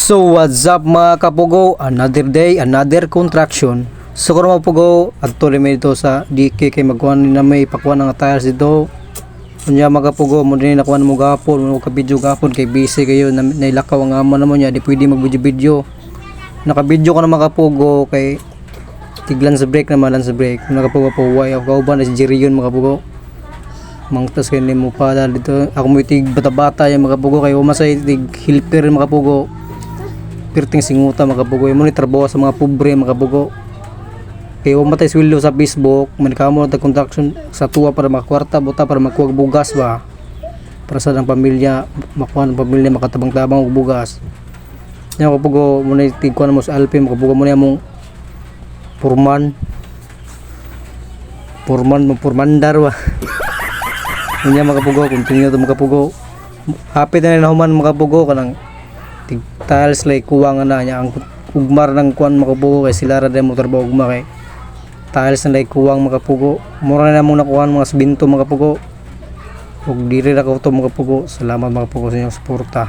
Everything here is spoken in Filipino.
So what's up mga kapugo, another day, another contraction. So kung mga pugo, at tuloy may dito sa DK kay magkuhan na may pakuan ng tiles dito. Kunya mga kapugo, mo din nakuha mo gapon, mo ka-video gapon kay busy kayo, nailakaw ang amo naman niya, di pwede mag-video. Naka-video ko na mga kapugo kay tiglan sa break naman, sa break. Mga kapugo po, why ako ba na si Jerion mga kapugo. Mangtas kayo mo pa dito. Ako mo itig bata-bata yung mga kapugo, kay umasay itig helper mga kapugo. Pirting singuta mga kapugo, mo ni trabaho sa mga pobre mga kapugo. Kaya umatay sweldo sa Facebook, manikamo na contraction sa tuwa para makakwarta, buta para makuha bugas ba. Para sa ng pamilya, makuha ng pamilya makatabang-tabang og bugas. Nya kapugo, mo ni tigkuan mo sa Alpin, mga kapugo mo ni among purmandar ba. Nya mga kapugo, continue to mga kapugo. Happy na human mga kapugo kanang tiles like kuwang na niya ang ugmar ng kuan mga kapugo kay sila ra mo trabaho ugma kay tiles na like kuwang mga kapugo. Mura na mong nakuha mga sabinto mga kapugo. Ug diri ra ko to mga kapugo. Salamat mga kapugo sa inyong suporta.